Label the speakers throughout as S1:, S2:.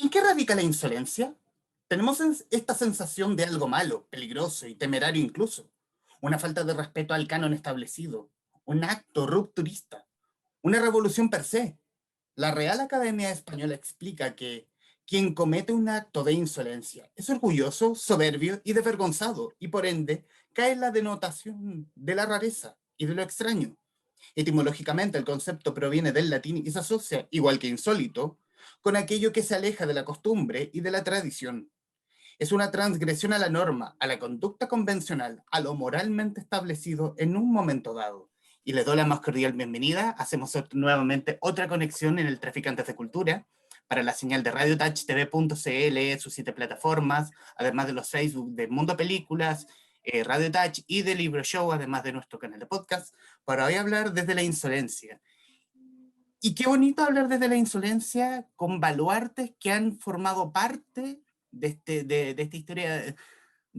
S1: ¿En qué radica la insolencia? Tenemos esta sensación de algo malo, peligroso y temerario incluso, una falta de respeto al canon establecido, un acto rupturista, una revolución per se. La Real Academia Española explica que quien comete un acto de insolencia es orgulloso, soberbio y desvergonzado, y por ende cae en la denotación de la rareza y de lo extraño. Etimológicamente, el concepto proviene del latín y se asocia, igual que insólito, con aquello que se aleja de la costumbre y de la tradición. Es una transgresión a la norma, a la conducta convencional, a lo moralmente establecido en un momento dado. Y les doy la más cordial bienvenida. Hacemos nuevamente otra conexión en el Traficantes de Cultura para la señal de radiotouchtv.cl, sus 7 plataformas, además de los Facebook de Mundo Películas, Radio Touch y de Libro Show, además de nuestro canal de podcast, para hoy hablar desde la insolencia. Y qué bonito hablar desde la insolencia con baluartes que han formado parte de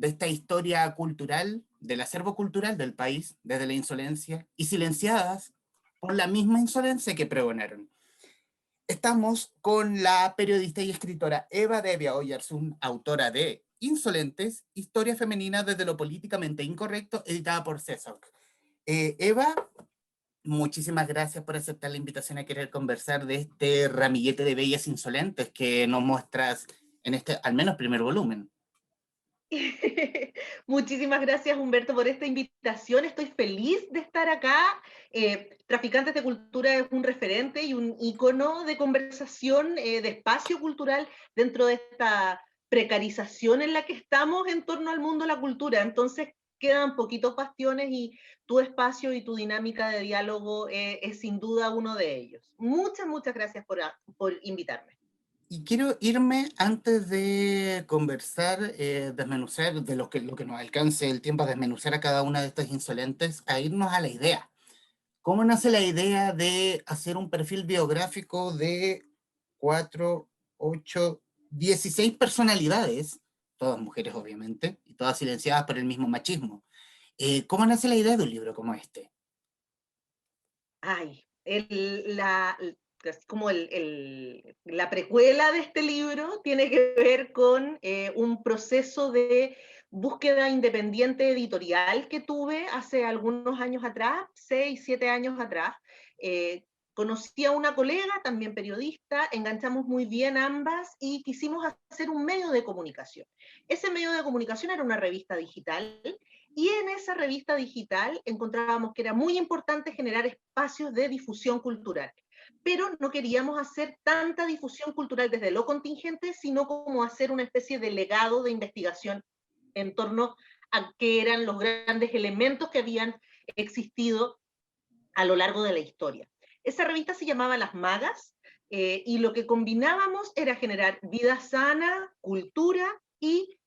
S1: esta historia cultural, del acervo cultural del país, desde la insolencia, y silenciadas por la misma insolencia que pregonaron. Estamos con la periodista y escritora Eva Devia Oyarzún, autora de Insolentes, Historia Femenina desde lo Políticamente Incorrecto, editada por CESOC. Eva, muchísimas gracias por aceptar la invitación a querer conversar de este ramillete de bellas insolentes que nos muestras en este, al menos, primer volumen.
S2: Muchísimas gracias, Humberto, por esta invitación. Estoy feliz de estar acá. Traficantes de Cultura es un referente y un ícono de conversación, de espacio cultural dentro de esta precarización en la que estamos en torno al mundo de la cultura. Entonces, quedan poquitos bastiones y tu espacio y tu dinámica de diálogo es sin duda uno de ellos. Muchas gracias por invitarme.
S1: Y quiero irme antes de conversar, desmenuzar de lo que nos alcance el tiempo a desmenuzar a cada una de estas insolentes, a irnos a la idea. ¿Cómo nace la idea de hacer un perfil biográfico de 4, 8, 16 personalidades, todas mujeres obviamente, y todas silenciadas por el mismo machismo? ¿Cómo nace la idea de un libro como este?
S2: Ay, es como la precuela de este libro tiene que ver con un proceso de búsqueda independiente editorial que tuve hace algunos años atrás, 6, 7 años atrás. Conocí a una colega, también periodista, enganchamos muy bien ambas y quisimos hacer un medio de comunicación. Ese medio de comunicación era una revista digital y en esa revista digital encontrábamos que era muy importante generar espacios de difusión cultural, pero no queríamos hacer tanta difusión cultural desde lo contingente, sino como hacer una especie de legado de investigación en torno a qué eran los grandes elementos que habían existido a lo largo de la historia. Esa revista se llamaba Las Magas, y lo que combinábamos era generar vida sana, cultura y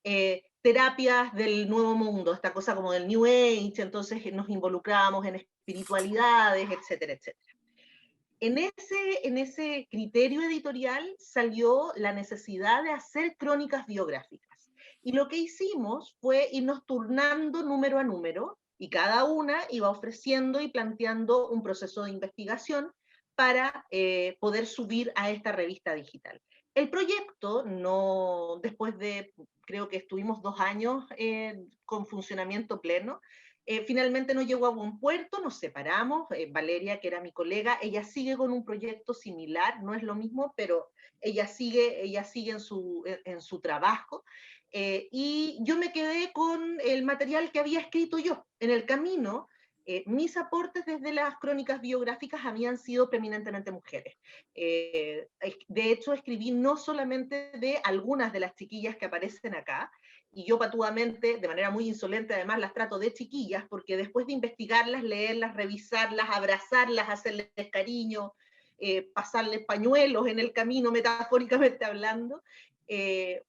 S2: terapias del nuevo mundo, esta cosa como del New Age, entonces nos involucrábamos en espiritualidades, etcétera, etcétera. En ese criterio editorial salió la necesidad de hacer crónicas biográficas. Y lo que hicimos fue irnos turnando número a número, y cada una iba ofreciendo y planteando un proceso de investigación para poder subir a esta revista digital. El proyecto, no, después de, creo que estuvimos 2 años con funcionamiento pleno, finalmente no llegó a buen puerto, nos separamos. Valeria, que era mi colega, ella sigue con un proyecto similar, no es lo mismo, pero ella sigue en su trabajo. Y yo me quedé con el material que había escrito yo. En el camino, mis aportes desde las crónicas biográficas habían sido preeminentemente mujeres. De hecho, escribí no solamente de algunas de las chiquillas que aparecen acá, y yo patudamente, de manera muy insolente, además las trato de chiquillas, porque después de investigarlas, leerlas, revisarlas, abrazarlas, hacerles cariño, pasarles pañuelos en el camino, metafóricamente hablando,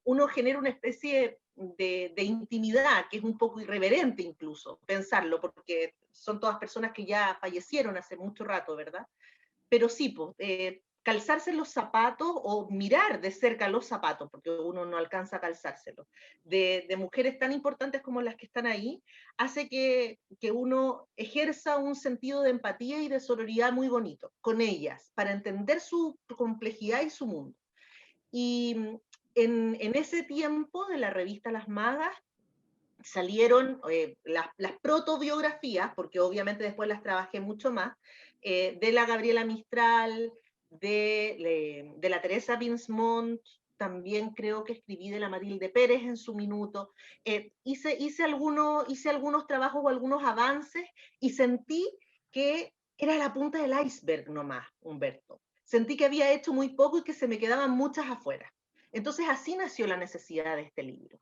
S2: uno genera una especie de intimidad que es un poco irreverente incluso pensarlo, porque son todas personas que ya fallecieron hace mucho rato, ¿verdad? Pero sí, pues, calzarse los zapatos o mirar de cerca los zapatos, porque uno no alcanza a calzárselos, de mujeres tan importantes como las que están ahí, hace que uno ejerza un sentido de empatía y de sororidad muy bonito con ellas, para entender su complejidad y su mundo. Y en ese tiempo de la revista Las Magas salieron las protobiografías, porque obviamente después las trabajé mucho más, de la Gabriela Mistral, de la Teresa Binsmont, también creo que escribí de la Matilde Pérez en su minuto. Hice algunos trabajos o algunos avances y sentí que era la punta del iceberg nomás, Humberto. Sentí que había hecho muy poco y que se me quedaban muchas afuera. Entonces así nació la necesidad de este libro.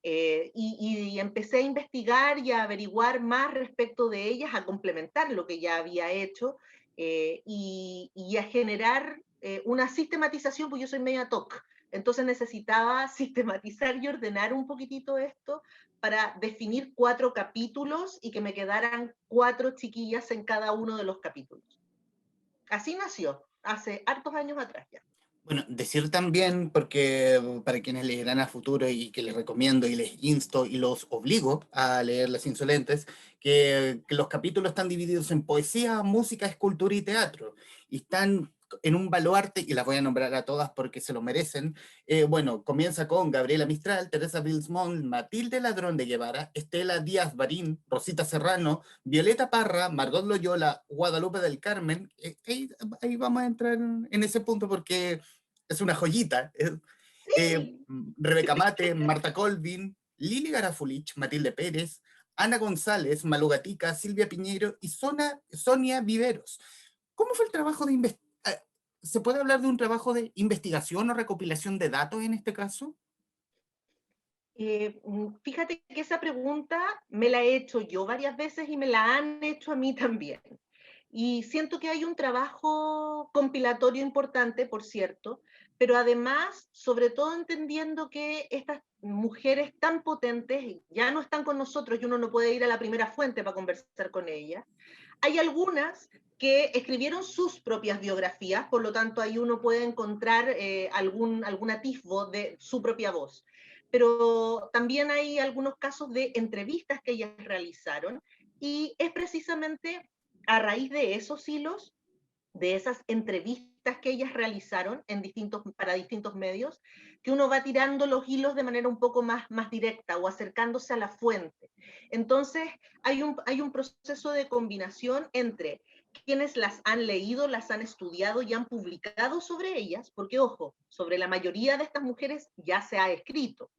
S2: Y empecé a investigar y a averiguar más respecto de ellas, a complementar lo que ya había hecho y a generar una sistematización, porque yo soy media TOC, entonces necesitaba sistematizar y ordenar un poquitito esto para definir 4 capítulos y que me quedaran 4 chiquillas en cada uno de los capítulos. Así nació, hace hartos años atrás ya.
S1: Bueno, decir también, porque para quienes leerán a futuro y que les recomiendo y les insto y los obligo a leer Las Insolentes, que los capítulos están divididos en poesía, música, escultura y teatro, y están en un baluarte, y las voy a nombrar a todas porque se lo merecen. Bueno, comienza con Gabriela Mistral, Teresa Bilsmont, Matilde Ladrón de Guevara, Estela Díaz Barín, Rosita Serrano, Violeta Parra, Margot Loyola, Guadalupe del Carmen. Ahí vamos a entrar en ese punto porque es una joyita.
S2: Sí,
S1: Rebeca Mate, Marta Colvin, Lili Garafulich, Matilde Pérez, Ana González, Malu Gatica, Silvia Piñero y Sonia Viveros. ¿Cómo fue el trabajo de investigación? ¿Se puede hablar de un trabajo de investigación o recopilación de datos en este caso?
S2: Fíjate que esa pregunta me la he hecho yo varias veces y me la han hecho a mí también. Y siento que hay un trabajo compilatorio importante, por cierto, pero además, sobre todo entendiendo que estas mujeres tan potentes ya no están con nosotros y uno no puede ir a la primera fuente para conversar con ellas. Hay algunas que escribieron sus propias biografías, por lo tanto ahí uno puede encontrar algún atisbo de su propia voz. Pero también hay algunos casos de entrevistas que ellas realizaron y es precisamente a raíz de esos hilos, de esas entrevistas que ellas realizaron para distintos medios, que uno va tirando los hilos de manera un poco más directa o acercándose a la fuente. Entonces, hay un proceso de combinación entre quienes las han leído, las han estudiado y han publicado sobre ellas, porque ojo, sobre la mayoría de estas mujeres ya se ha escrito.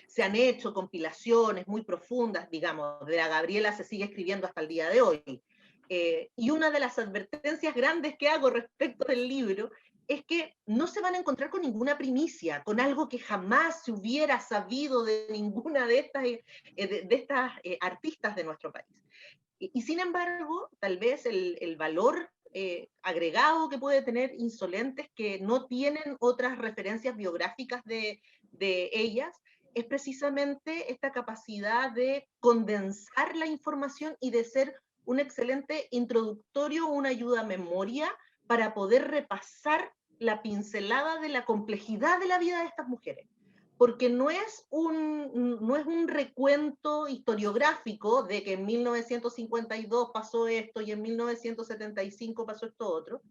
S2: Se han hecho compilaciones muy profundas, digamos, de la Gabriela se sigue escribiendo hasta el día de hoy. Y una de las advertencias grandes que hago respecto del libro es que no se van a encontrar con ninguna primicia, con algo que jamás se hubiera sabido de ninguna de estas artistas de nuestro país. Y sin embargo, tal vez el valor agregado que puede tener Insolentes, que no tienen otras referencias biográficas de ellas, es precisamente esta capacidad de condensar la información y de ser un excelente introductorio, una ayuda a memoria para poder repasar la pincelada de la complejidad de la vida de estas mujeres. Porque no es un recuento historiográfico de que en 1952 pasó esto y en 1975 pasó esto otro,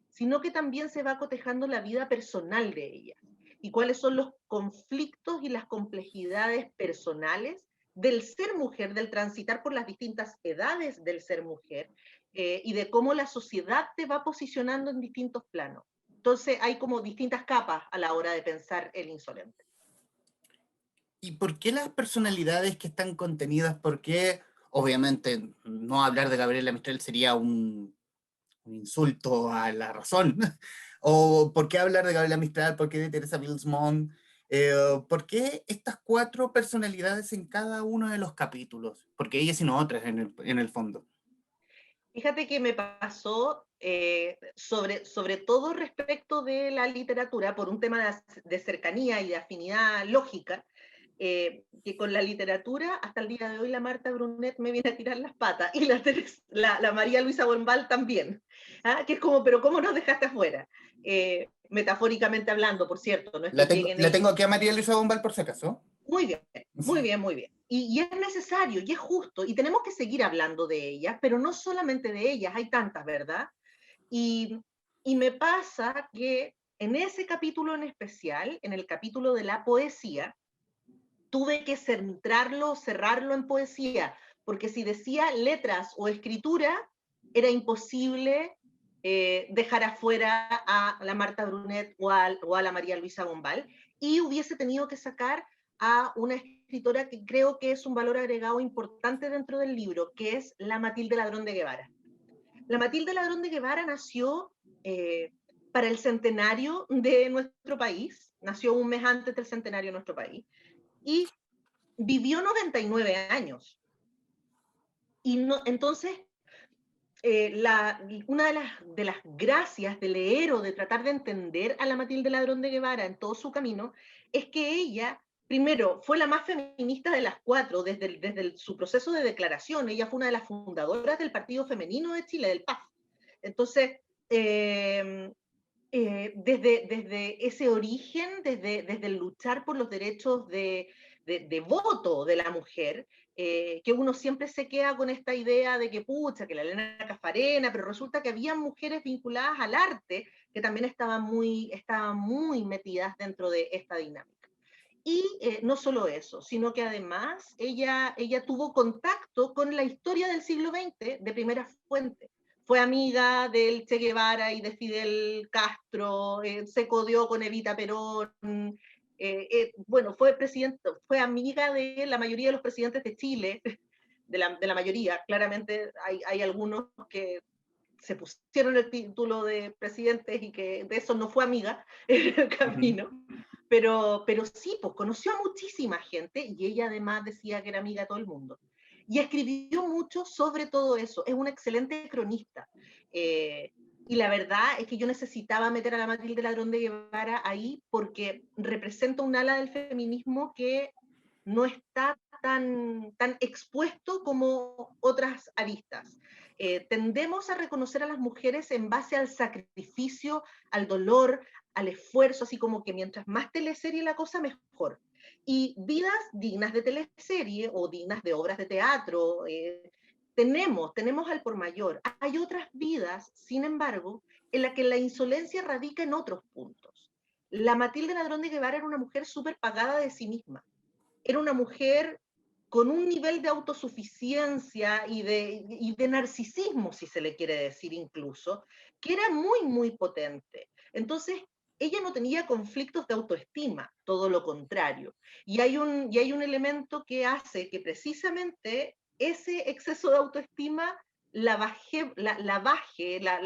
S2: sino que también se va cotejando la vida personal de ellas y cuáles son los conflictos y las complejidades personales del ser mujer, del transitar por las distintas edades del ser mujer y de cómo la sociedad te va posicionando en distintos planos. Entonces hay como distintas capas a la hora de pensar el Insolente.
S1: ¿Y por qué las personalidades que están contenidas? ¿Por qué, obviamente, no hablar de Gabriela Mistral sería un insulto a la razón? ¿O por qué hablar de Gabriela Mistral? ¿Por qué de Teresa Bilsmont? ¿Por qué estas 4 personalidades en cada uno de los capítulos? Porque ellas y no otras en el fondo.
S2: Fíjate que me pasó sobre todo respecto de la literatura, por un tema de cercanía y de afinidad lógica, que con la literatura, hasta el día de hoy, la Marta Brunet me viene a tirar las patas, y la María Luisa Bombal también, ¿ah? Que es como, pero ¿cómo nos dejaste afuera? Metafóricamente hablando, por cierto, no es que lleguen
S1: La
S2: ellos.
S1: tengo aquí a María Luisa Bombal por si acaso.
S2: Muy bien, muy bien, muy bien. Y es necesario y es justo, y tenemos que seguir hablando de ellas, pero no solamente de ellas, hay tantas, ¿verdad? Y, y me pasa que en ese capítulo en especial, en el capítulo de la poesía, tuve que centrarlo, cerrarlo en poesía, porque si decía letras o escritura, era imposible dejar afuera a la Marta Brunet o a la María Luisa Bombal, y hubiese tenido que sacar a una escritora que creo que es un valor agregado importante dentro del libro, que es la Matilde Ladrón de Guevara. La Matilde Ladrón de Guevara nació eh, para el centenario de nuestro país, nació un mes antes del centenario de nuestro país, y vivió 99 años. Y no, entonces, una de las gracias de leer o de tratar de entender a la Matilde Ladrón de Guevara en todo su camino es que ella, primero, fue la más feminista de las cuatro desde su proceso de declaración. Ella fue una de las fundadoras del Partido Femenino de Chile, del PAF. Entonces, desde ese origen, desde el luchar por los derechos de voto de la mujer, que uno siempre se queda con esta idea de que pucha, que la Elena Cafarena, pero resulta que había mujeres vinculadas al arte que también estaban muy metidas dentro de esta dinámica. Y no solo eso, sino que además ella tuvo contacto con la historia del siglo XX de primera fuente. Fue amiga del Che Guevara y de Fidel Castro, se codió con Evita Perón, bueno, fue amiga de la mayoría de los presidentes de Chile, de la mayoría. Claramente hay algunos que se pusieron el título de presidentes y que de eso no fue amiga en el camino. Pero sí, pues conoció a muchísima gente y ella además decía que era amiga de todo el mundo. Y escribió mucho sobre todo eso. Es una excelente cronista. Y la verdad es que yo necesitaba meter a la Matilde Ladrón de Guevara ahí porque representa un ala del feminismo que no está tan expuesto como otras aristas. Tendemos a reconocer a las mujeres en base al sacrificio, al dolor, al esfuerzo, así como que mientras más teleserie la cosa, mejor. Y vidas dignas de teleserie o dignas de obras de teatro, tenemos al por mayor. Hay otras vidas, sin embargo, en las que la insolencia radica en otros puntos. La Matilde Ladrón de Guevara era una mujer súper pagada de sí misma. Era una mujer con un nivel de autosuficiencia y de narcisismo, si se le quiere decir incluso, que era muy, muy potente. Entonces, ella no tenía conflictos de autoestima, todo lo contrario. Y hay un elemento que hace que precisamente ese exceso de autoestima la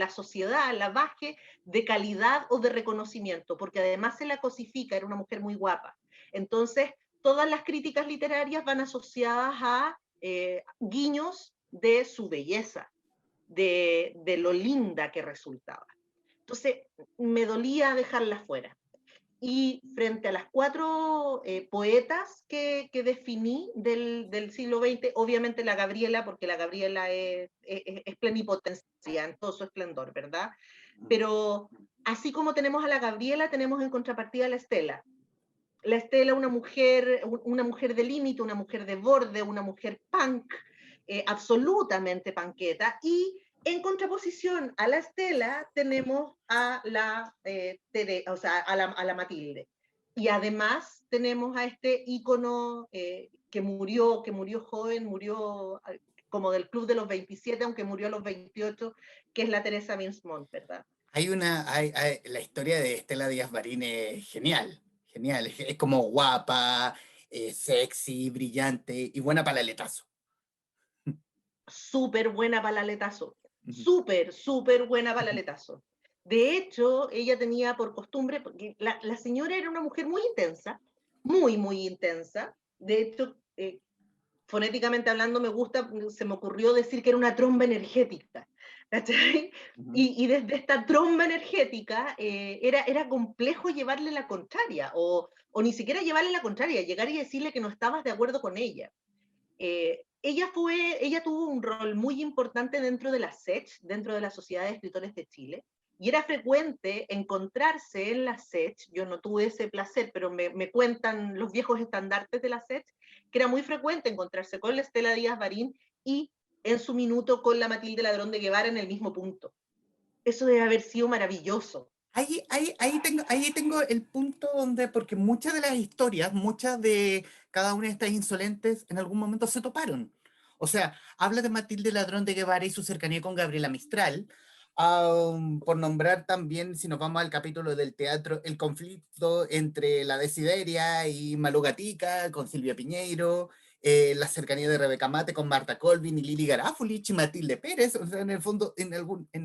S2: sociedad la baje de calidad o de reconocimiento, porque además se la cosifica, era una mujer muy guapa. Entonces, todas las críticas literarias van asociadas a guiños de su belleza, de lo linda que resultaba. Entonces, me dolía dejarla fuera. Y frente a las cuatro poetas que definí del siglo XX, obviamente la Gabriela, porque la Gabriela es plenipotencia en todo su esplendor, ¿verdad? Pero así como tenemos a la Gabriela, tenemos en contrapartida a la Estela. La Estela, una mujer de límite, una mujer de borde, una mujer punk, absolutamente panqueta, y en contraposición a la Estela tenemos a la Matilde. Y además tenemos a este ícono que murió joven, murió como del club de los 27, aunque murió a los 28, que es la Teresa Minsmont, ¿verdad?
S1: La historia de Estela Díaz Barín es genial, genial. Es como guapa, sexy, brillante y buena para el aletazo.
S2: Súper buena para el aletazo, súper buena para el aletazo. De hecho, ella tenía por costumbre, porque la señora era una mujer muy intensa, muy intensa. De hecho, fonéticamente hablando, se me ocurrió decir que era una tromba energética. ¿Cachai? Y desde esta tromba energética era complejo llevarle la contraria, o ni siquiera llevarle la contraria, llegar y decirle que no estabas de acuerdo con ella. Ella tuvo un rol muy importante dentro de la SECH, dentro de la Sociedad de Escritores de Chile, y era frecuente encontrarse en la SECH, yo no tuve ese placer, pero me cuentan los viejos estandartes de la SECH, que era muy frecuente encontrarse con la Estela Díaz Barín y en su minuto con la Matilde Ladrón de Guevara en el mismo punto. Eso debe haber sido maravilloso.
S1: Ahí tengo el punto donde, porque muchas de las historias, muchas de cada una de estas insolentes, en algún momento se toparon. O sea, habla de Matilde Ladrón de Guevara y su cercanía con Gabriela Mistral. Por nombrar también, si nos vamos al capítulo del teatro, el conflicto entre la Desideria y Malú Gatica con Silvia Piñeiro, la cercanía de Rebeca Mate con Marta Colvin y Lili Garafulich y Matilde Pérez. O sea, en el fondo, en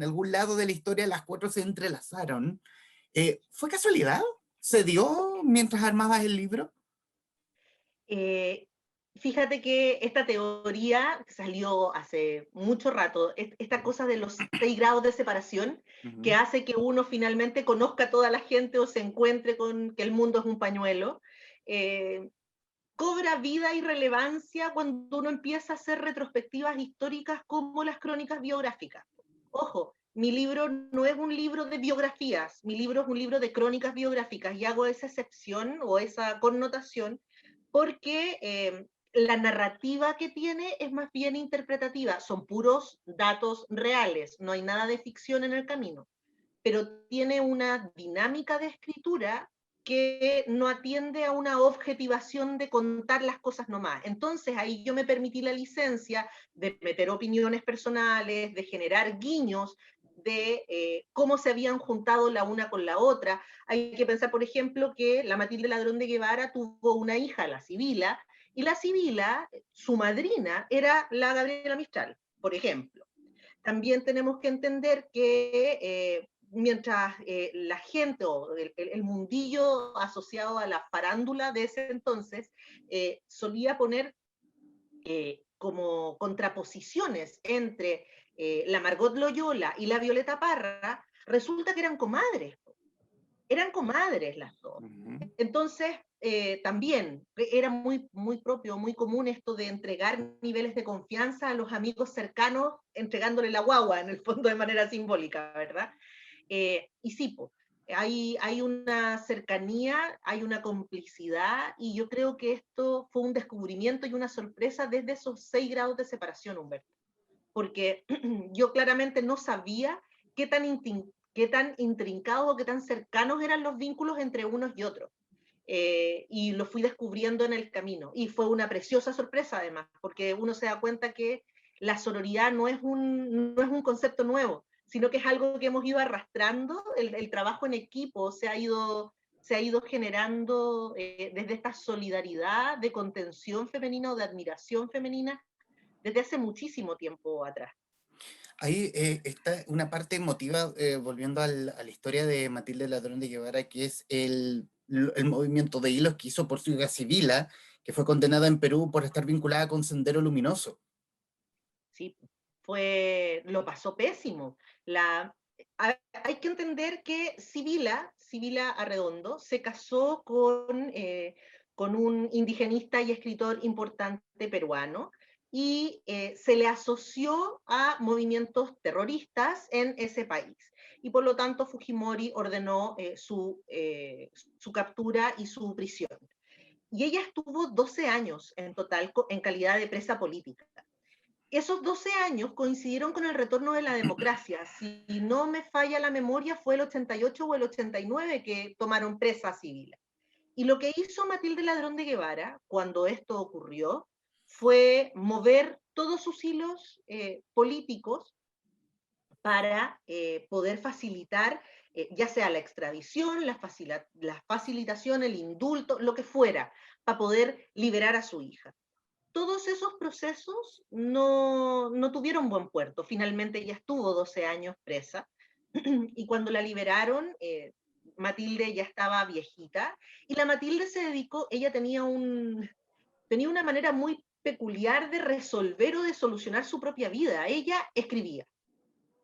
S1: algún lado de la historia, las cuatro se entrelazaron. ¿Fue casualidad? ¿Se dio mientras armabas el libro?
S2: Eh, Fíjate que esta teoría salió hace mucho rato, esta cosa de los 6 grados de separación, que
S1: Ujú.
S2: hace que uno finalmente conozca a toda la gente o se encuentre con que el mundo es un pañuelo, eh, cobra vida y relevancia cuando uno empieza a hacer retrospectivas históricas como las crónicas biográficas. Ojo, mi libro no es un libro de biografías, mi libro es un libro de crónicas biográficas y hago esa excepción o esa connotación porque la narrativa que tiene es más bien interpretativa, son puros datos reales, no hay nada de ficción en el camino, pero tiene una dinámica de escritura que no atiende a una objetivación de contar las cosas nomás. Entonces ahí yo me permití la licencia de meter opiniones personales, de generar guiños de cómo se habían juntado la una con la otra. Hay que pensar, por ejemplo, que la Matilde Ladrón de Guevara tuvo una hija, la Sibila, y la Sibila, su madrina, era la Gabriela Mistral, por ejemplo. También tenemos que entender que mientras la gente o el mundillo asociado a la farándula de ese entonces solía poner como contraposiciones entre la Margot Loyola y la Violeta Parra, resulta que eran comadres las dos.
S1: Ujú.
S2: Entonces, también era muy propio, muy común esto de entregar niveles de confianza a los amigos cercanos, entregándole la guagua, en el fondo de manera simbólica, ¿verdad? Y sí, po, hay una cercanía, hay una complicidad, y yo creo que esto fue un descubrimiento y una sorpresa desde esos 6 grados de separación, Humberto, porque yo claramente no sabía qué tan, qué tan intrincados o qué tan cercanos eran los vínculos entre unos y otros. Y lo fui descubriendo en el camino. Y fue una preciosa sorpresa además, porque uno se da cuenta que la sororidad no es un concepto nuevo, sino que es algo que hemos ido arrastrando, el trabajo en equipo se ha ido generando desde esta solidaridad de contención femenina o de admiración femenina desde hace muchísimo tiempo atrás.
S1: Ahí está una parte emotiva, volviendo a la historia de Matilde Ladrón de Guevara, que es el movimiento de hilos que hizo por su hija Sibila, que fue condenada en Perú por estar vinculada con Sendero Luminoso.
S2: ¿Sí? Lo pasó pésimo. Hay que entender que Sibila Arredondo, se casó con un indigenista y escritor importante peruano y se le asoció a movimientos terroristas en ese país. Y por lo tanto Fujimori ordenó su captura y su prisión. Y ella estuvo 12 años en total en calidad de presa política. Esos 12 años coincidieron con el retorno de la democracia. Si no me falla la memoria, fue el 88 o el 89 que tomaron presa civil. Y lo que hizo Matilde Ladrón de Guevara cuando esto ocurrió fue mover todos sus hilos políticos para poder facilitar ya sea la extradición, la facilitación, el indulto, lo que fuera, para poder liberar a su hija. Todos esos procesos no tuvieron buen puerto. Finalmente ella estuvo 12 años presa y cuando la liberaron, Matilde ya estaba viejita y la Matilde se dedicó, ella tenía una manera muy peculiar de resolver o de solucionar su propia vida. Ella escribía.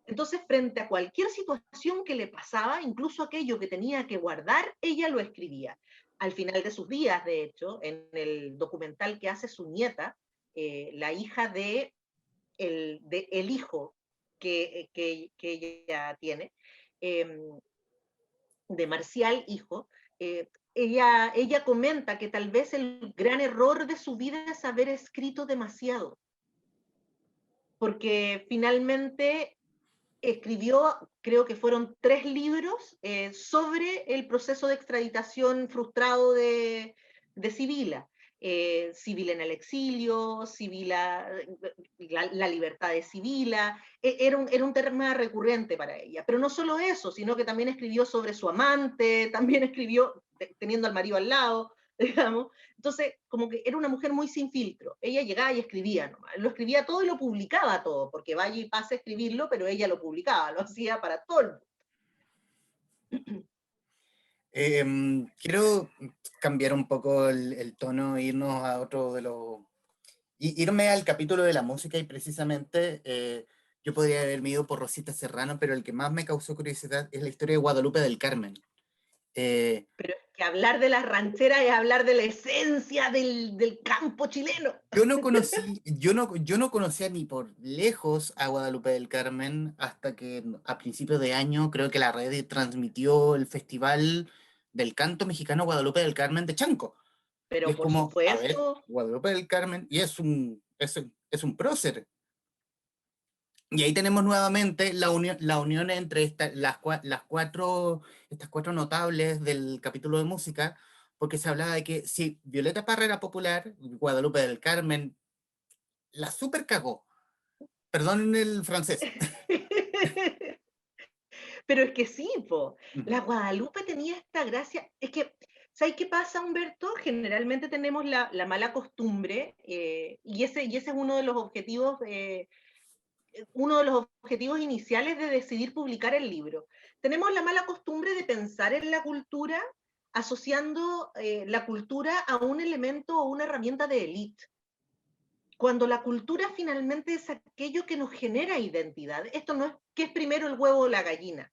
S2: Entonces, frente a cualquier situación que le pasaba, incluso aquello que tenía que guardar, ella lo escribía. Al final de sus días, de hecho, en el documental que hace su nieta, la hija de el hijo que ella tiene, eh, de Marcial, hijo, ella comenta que tal vez el gran error de su vida es haber escrito demasiado, porque finalmente escribió, creo que fueron 3 libros sobre el proceso de extraditación frustrado de Sibila. Sibila en el exilio, Sibila, la libertad de Sibila, era un tema recurrente para ella. Pero no solo eso, sino que también escribió sobre su amante, también escribió teniendo al marido al lado, digamos. Entonces, como que era una mujer muy sin filtro. Ella llegaba y escribía nomás. Lo escribía todo y lo publicaba todo, porque vaya y pase a escribirlo, pero ella lo publicaba, lo hacía para todo el mundo.
S1: Quiero cambiar un poco el tono, irnos a otro de los... irme al capítulo de la música y precisamente yo podría haberme ido por Rosita Serrano, pero el que más me causó curiosidad es la historia de Guadalupe del Carmen. Eh,
S2: Pero es que hablar de las rancheras es hablar de la esencia del campo chileno.
S1: yo no conocía ni por lejos a Guadalupe del Carmen hasta que a principios de año creo que la red transmitió el Festival del Canto Mexicano Guadalupe del Carmen de Chanco. Y
S2: Pero
S1: es
S2: por
S1: como, a ver,
S2: supuesto,
S1: Guadalupe del Carmen, y es un prócer. Y ahí tenemos nuevamente la unión entre estas cuatro notables del capítulo de música, porque se hablaba de que si Violeta Parra era popular, Guadalupe del Carmen la super cagó. Perdón el francés.
S2: pero es que sí, po.
S1: Ujú.
S2: La Guadalupe tenía esta gracia. Es que, ¿sabes qué pasa, Humberto? Generalmente tenemos la mala costumbre, y ese es uno de los objetivos iniciales de decidir publicar el libro. Tenemos la mala costumbre de pensar en la cultura asociando la cultura a un elemento o una herramienta de élite, cuando la cultura finalmente es aquello que nos genera identidad. Esto no es qué es primero el huevo o la gallina.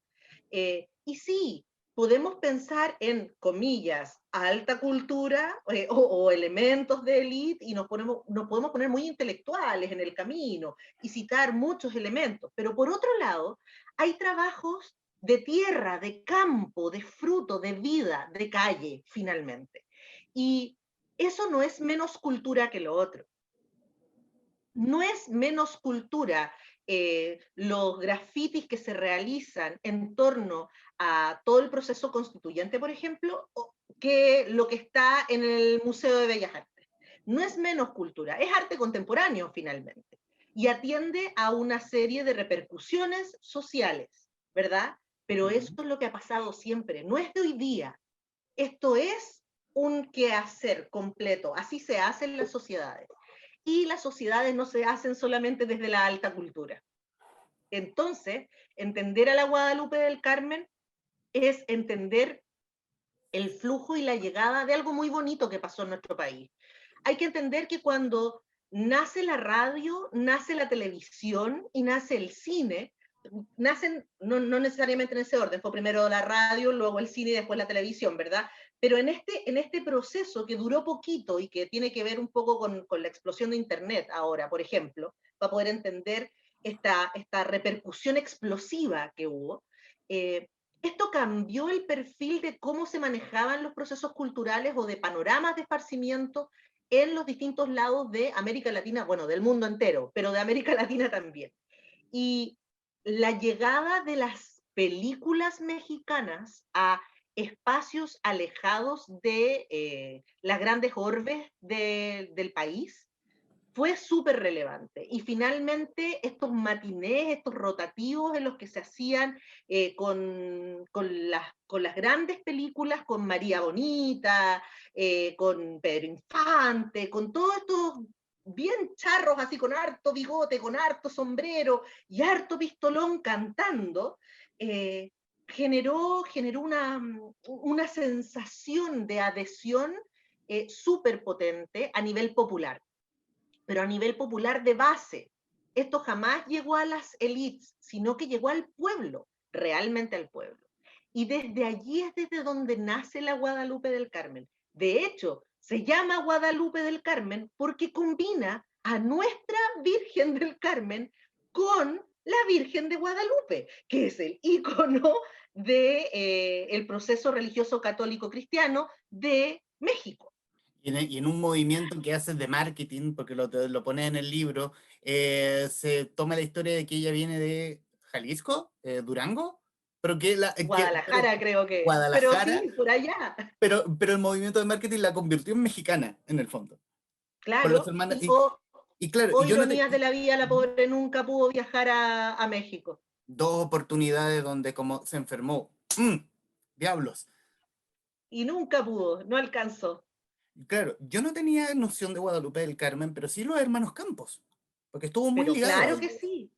S2: Y sí, podemos pensar en, comillas, alta cultura o elementos de élite y nos podemos poner muy intelectuales en el camino y citar muchos elementos. Pero por otro lado, hay trabajos de tierra, de campo, de fruto, de vida, de calle, finalmente. Y eso no es menos cultura que lo otro. No es menos cultura los grafitis que se realizan en torno a todo el proceso constituyente, por ejemplo, que lo que está en el Museo de Bellas Artes. No es menos cultura, es arte contemporáneo finalmente. Y atiende a una serie de repercusiones sociales, ¿verdad? Pero eso
S1: Ujú.
S2: es lo que ha pasado siempre, no es de hoy día. Esto es un quehacer completo, así se hace en las sociedades. Y las sociedades no se hacen solamente desde la alta cultura. Entonces, entender a la Guadalupe del Carmen es entender el flujo y la llegada de algo muy bonito que pasó en nuestro país. Hay que entender que cuando nace la radio, nace la televisión y nace el cine, nacen no necesariamente en ese orden, fue primero la radio, luego el cine y después la televisión, ¿verdad? Pero en este proceso que duró poquito y que tiene que ver un poco con la explosión de Internet ahora, por ejemplo, para poder entender esta repercusión explosiva que hubo, esto cambió el perfil de cómo se manejaban los procesos culturales o de panoramas de esparcimiento en los distintos lados de América Latina, bueno, del mundo entero, pero de América Latina también. Y la llegada de las películas mexicanas a espacios alejados de las grandes orbes del país fue súper relevante. Y finalmente estos matinés, estos rotativos en los que se hacían con las grandes películas, con María Bonita, con Pedro Infante, con todos estos bien charros, así con harto bigote, con harto sombrero y harto pistolón cantando, generó una sensación de adhesión súper potente a nivel popular, pero a nivel popular de base. Esto jamás llegó a las élites, sino que llegó al pueblo, realmente al pueblo. Y desde allí es desde donde nace la Guadalupe del Carmen. De hecho, se llama Guadalupe del Carmen porque combina a nuestra Virgen del Carmen con la Virgen de Guadalupe, que es el ícono del proceso religioso católico cristiano de México.
S1: Y en un movimiento que haces de marketing, porque lo pones en el libro, se toma la historia de que ella viene de Jalisco, Durango, pero que
S2: Guadalajara creo que, pero
S1: Guadalajara,
S2: sí, por allá.
S1: pero el movimiento de marketing la convirtió en mexicana, en el fondo. Con los
S2: Claro,
S1: hermanos, y claro,
S2: o
S1: y yo no te...
S2: ironías de la vida, la pobre nunca pudo viajar a México.
S1: Dos oportunidades donde como se enfermó. ¡Mm! Diablos.
S2: Y nunca pudo, no alcanzó.
S1: Claro, yo no tenía noción de Guadalupe del Carmen, pero sí los hermanos Campos, porque estuvo muy
S2: Pero
S1: ligado a
S2: claro que
S1: ellos.
S2: sí.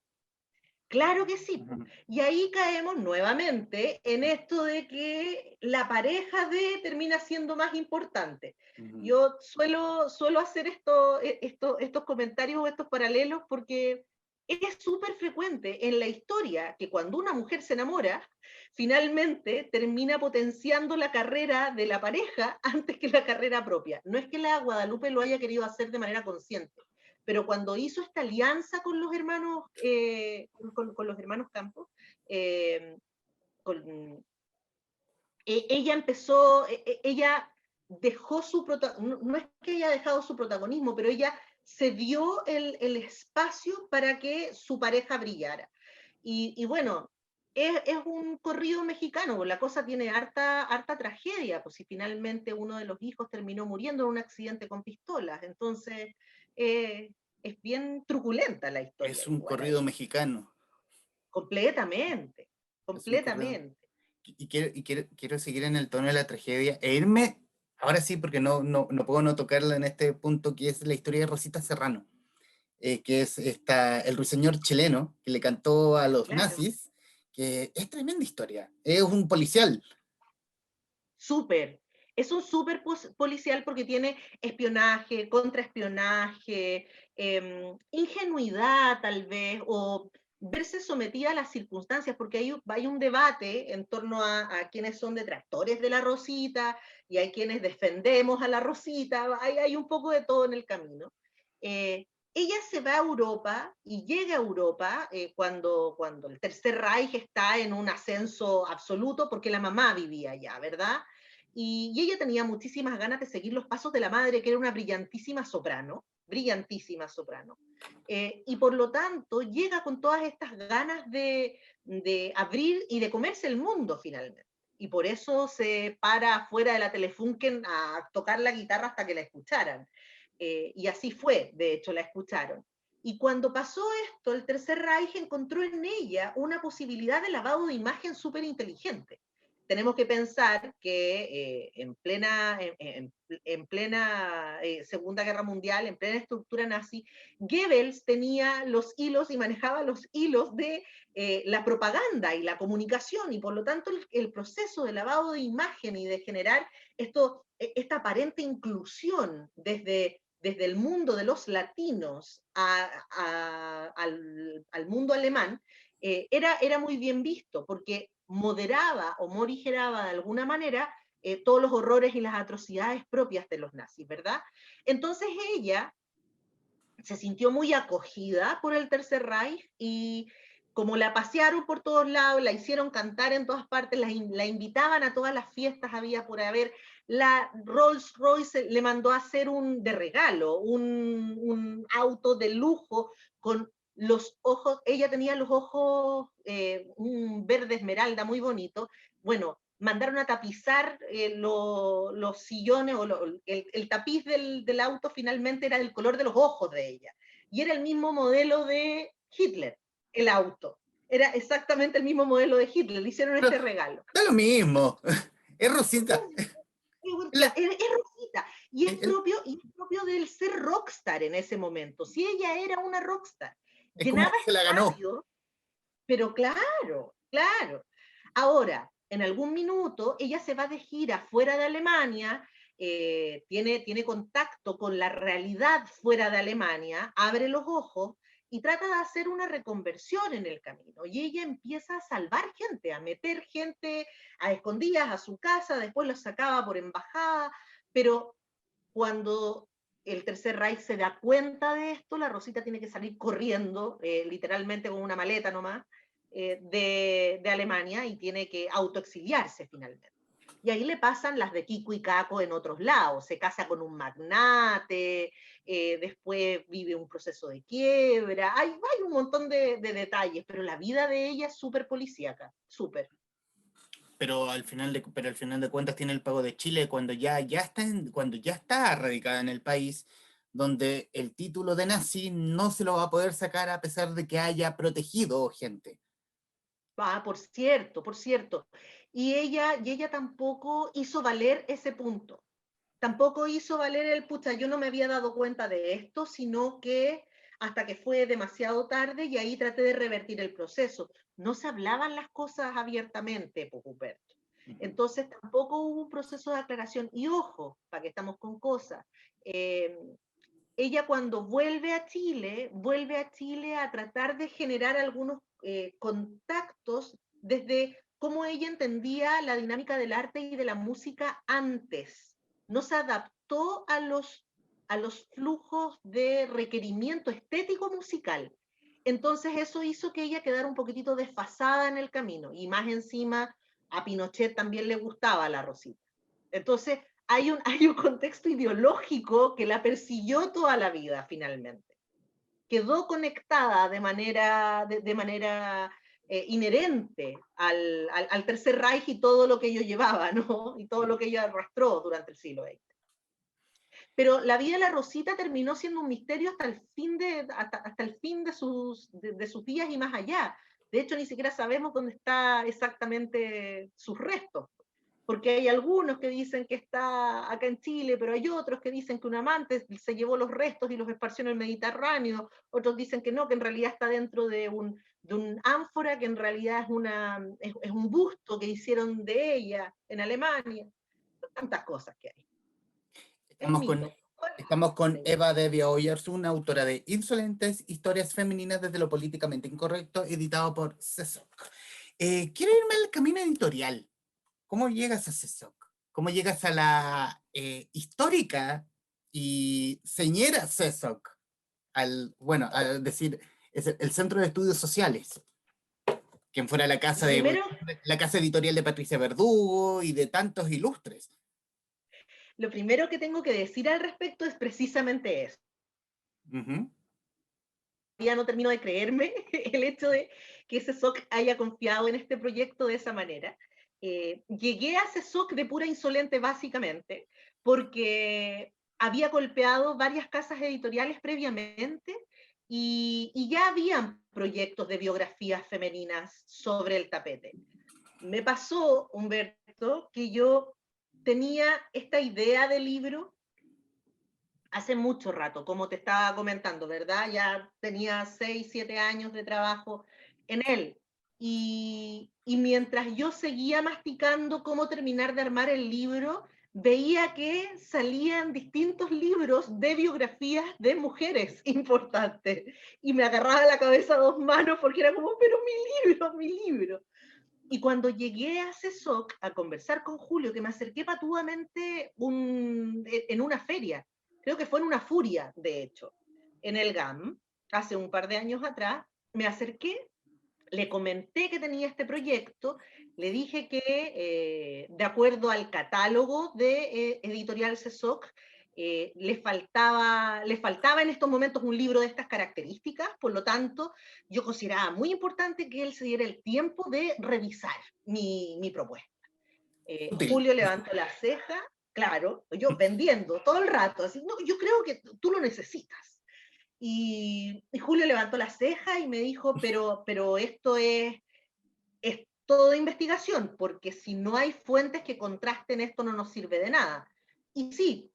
S2: Claro que sí, po.
S1: Ujú,
S2: Y ahí caemos nuevamente en esto de que la pareja de termina siendo más importante.
S1: ujú.
S2: Yo suelo hacer estos comentarios o estos paralelos porque es súper frecuente en la historia que cuando una mujer se enamora, finalmente termina potenciando la carrera de la pareja antes que la carrera propia. No es que la Guadalupe lo haya querido hacer de manera consciente, pero cuando hizo esta alianza con los hermanos, con los hermanos Campos, eh, con, ella empezó, ella dejó su protagonismo, no es que haya dejado su protagonismo, pero ella se dio el espacio para que su pareja brillara. Y bueno, es un corrido mexicano, pues la cosa tiene harta tragedia, pues si finalmente uno de los hijos terminó muriendo en un accidente con pistolas. Entonces, es bien truculenta la historia
S1: Es un
S2: igual
S1: corrido
S2: ahí.
S1: mexicano.
S2: Completamente,
S1: Es un corrido.
S2: completamente.
S1: Quiero seguir en el tono de la tragedia e irme, ahora sí, porque no puedo no tocarla en este punto, que es la historia de Rosita Serrano, que es el ruiseñor chileno que le cantó a los
S2: Claro.
S1: nazis, que es tremenda historia. Es un policial.
S2: Súper. Es un súper policial porque tiene espionaje, contraespionaje, ingenuidad tal vez, o verse sometida a las circunstancias, porque hay un debate en torno a quienes son detractores de la Rosita y hay quienes defendemos a la Rosita, hay un poco de todo en el camino. Eh, ella se va a Europa y llega a Europa cuando el Tercer Reich está en un ascenso absoluto, porque la mamá vivía allá, ¿verdad? Y ella tenía muchísimas ganas de seguir los pasos de la madre, que era una brillantísima soprano. Y por lo tanto llega con todas estas ganas de abrir y de comerse el mundo finalmente. Y por eso se para afuera de la Telefunken a tocar la guitarra hasta que la escucharan. Y así fue, de hecho, la escucharon. Y cuando pasó esto, el Tercer Reich encontró en ella una posibilidad de lavado de imagen súper inteligente. Tenemos que pensar que en plena Segunda Guerra Mundial, en plena estructura nazi, Goebbels tenía los hilos y manejaba los hilos de la propaganda y la comunicación, y por lo tanto el proceso de lavado de imagen y de generar esta aparente inclusión desde el mundo de los latinos al mundo alemán, era muy bien visto, porque moderaba o morigeraba de alguna manera todos los horrores y las atrocidades propias de los nazis, ¿verdad? Entonces ella se sintió muy acogida por el Tercer Reich y como la pasearon por todos lados, la hicieron cantar en todas partes, la invitaban a todas las fiestas había por haber, la Rolls Royce le mandó a hacer de regalo un auto de lujo con los ojos, ella tenía los ojos un verde esmeralda muy bonito. Bueno, mandaron a tapizar los sillones o el tapiz del auto finalmente era del color de los ojos de ella. Y era el mismo modelo de Hitler, el auto. Era exactamente el mismo modelo de Hitler. Le hicieron
S1: Pero
S2: este regalo.
S1: da lo mismo. Es Rosita.
S2: Es Rosita.
S1: El-
S2: Y es propio del ser rockstar en ese momento. Si ella era una rockstar,
S1: es como
S2: llenaba
S1: que se la ganó.
S2: estadios, pero claro, claro. Ahora, en algún minuto, ella se va de gira fuera de Alemania, tiene contacto con la realidad fuera de Alemania, abre los ojos y trata de hacer una reconversión en el camino. Y ella empieza a salvar gente, a meter gente a escondidas a su casa, después los sacaba por embajada, pero cuando el Tercer Reich se da cuenta de esto, la Rosita tiene que salir corriendo, literalmente con una maleta nomás, de Alemania y tiene que autoexiliarse finalmente. Y ahí le pasan las de Kiko y Caco en otros lados. Se casa con un magnate, después vive un proceso de quiebra, hay un montón de detalles, pero la vida de ella es súper policíaca, súper.
S1: Pero al final de cuentas tiene el pago de Chile cuando cuando ya está radicada en el país, donde el título de nazi no se lo va a poder sacar a pesar de que haya protegido gente.
S2: Ah, por cierto, por cierto. Y ella tampoco hizo valer ese punto. Tampoco hizo valer el, pucha, yo no me había dado cuenta de esto, sino que hasta que fue demasiado tarde y ahí traté de revertir el proceso. No se hablaban las cosas abiertamente, pues, Huberto. Entonces tampoco hubo un proceso de aclaración. Y ojo, para que estamos con cosas, eh, ella cuando vuelve a Chile a tratar de generar algunos contactos desde cómo ella entendía la dinámica del arte y de la música antes. No se adaptó a los flujos de requerimiento estético musical. Entonces eso hizo que ella quedara un poquitito desfasada en el camino. Y más encima, a Pinochet también le gustaba la Rosita. Entonces, hay un contexto ideológico que la persiguió toda la vida finalmente. Quedó conectada de manera inherente al Tercer Reich y todo lo que ello llevaba, ¿no? Y todo lo que ella arrastró durante el siglo XX. Pero la vida de la Rosita terminó siendo un misterio hasta el fin de sus días y más allá. De hecho, ni siquiera sabemos dónde está exactamente sus restos, porque hay algunos que dicen que está acá en Chile, pero hay otros que dicen que un amante se llevó los restos y los esparció en el Mediterráneo, otros dicen que no, que en realidad está dentro de un ánfora, que en realidad es un busto que hicieron de ella en Alemania. Tantas cosas que hay. Es
S1: Estamos con,
S2: mito.
S1: estamos con Eva Devia Oyarzún, autora de Insolentes, Historias Femeninas desde lo Políticamente Incorrecto, editado por CESOC. Quiero irme al camino editorial. ¿Cómo llegas a CESOC? ¿Cómo llegas a la histórica y señera CESOC? Bueno, a decir, es el Centro de Estudios Sociales, quien fuera
S2: Lo primero,
S1: la casa editorial de Patricia Verdugo y de tantos ilustres.
S2: lo primero que tengo que decir al respecto es precisamente eso.
S1: Ujú.
S2: Ya no termino de creerme el hecho de que CESOC haya confiado en este proyecto de esa manera. Llegué a CESOC de pura insolente, básicamente, porque había golpeado varias casas editoriales previamente y ya habían proyectos de biografías femeninas sobre el tapete. Me pasó, Humberto, que yo tenía esta idea de libro hace mucho rato, como te estaba comentando, ¿verdad? Ya tenía 6, 7 años de trabajo en él. Y mientras yo seguía masticando cómo terminar de armar el libro, veía que salían distintos libros de biografías de mujeres importantes. Y me agarraba la cabeza a dos manos porque era como, pero mi libro, mi libro. Y cuando llegué a CESOC a conversar con Julio, que me acerqué patuamente en una feria, creo que fue en una furia, de hecho, en el GAM, hace un par de años atrás, me acerqué, le comenté que tenía este proyecto, le dije que de acuerdo al catálogo de Editorial CESOC, le faltaba en estos momentos un libro de estas características, por lo tanto, yo consideraba muy importante que él se diera el tiempo de revisar mi propuesta.
S1: Útil.
S2: Julio levantó la ceja, claro, yo vendiendo todo el rato, así, no, yo creo que tú lo necesitas. Y Julio levantó la ceja y me dijo, pero esto es todo de investigación, porque si no hay fuentes que contrasten esto no nos sirve de nada. Y sí,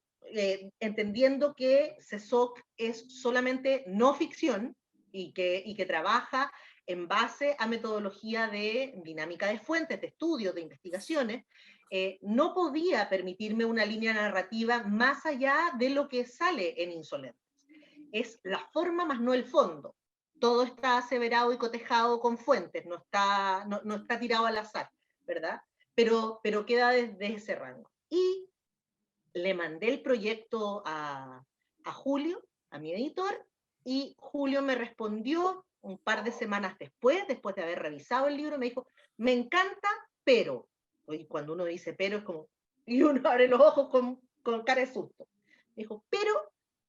S2: entendiendo que CESOC es solamente no ficción y que trabaja en base a metodología de dinámica de fuentes, de estudios, de investigaciones, no podía permitirme una línea narrativa más allá de lo que sale en Insolentes. Es la forma más no el fondo. Todo está aseverado y cotejado con fuentes, no está tirado al azar, ¿verdad? Pero queda desde ese rango. Y le mandé el proyecto a Julio, a mi editor, y Julio me respondió un par de semanas después de haber revisado el libro, me dijo, me encanta, pero, y cuando uno dice pero es como, y uno abre los ojos con cara de susto. Me dijo, pero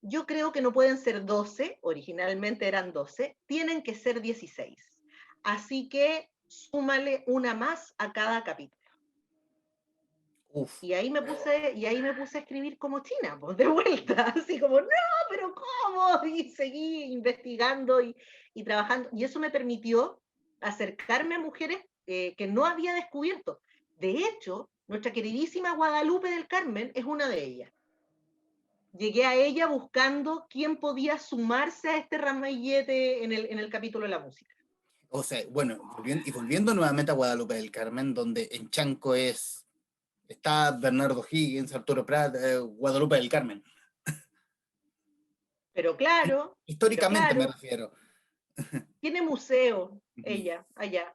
S2: yo creo que no pueden ser 12, originalmente eran 12, tienen que ser 16. Así que súmale una más a cada capítulo.
S1: Uf.
S2: Y ahí me puse a escribir como china, pues de vuelta, así como, no, pero ¿cómo? Y seguí investigando y trabajando. Y eso me permitió acercarme a mujeres que no había descubierto. De hecho, nuestra queridísima Guadalupe del Carmen es una de ellas. Llegué a ella buscando quién podía sumarse a este ramillete en el capítulo de la música.
S1: O sea, bueno, volviendo nuevamente a Guadalupe del Carmen, donde en Chanco está Bernardo Higgins, Arturo Prat, Guadalupe del Carmen.
S2: Pero
S1: Históricamente me
S2: claro,
S1: refiero.
S2: tiene museo ella allá.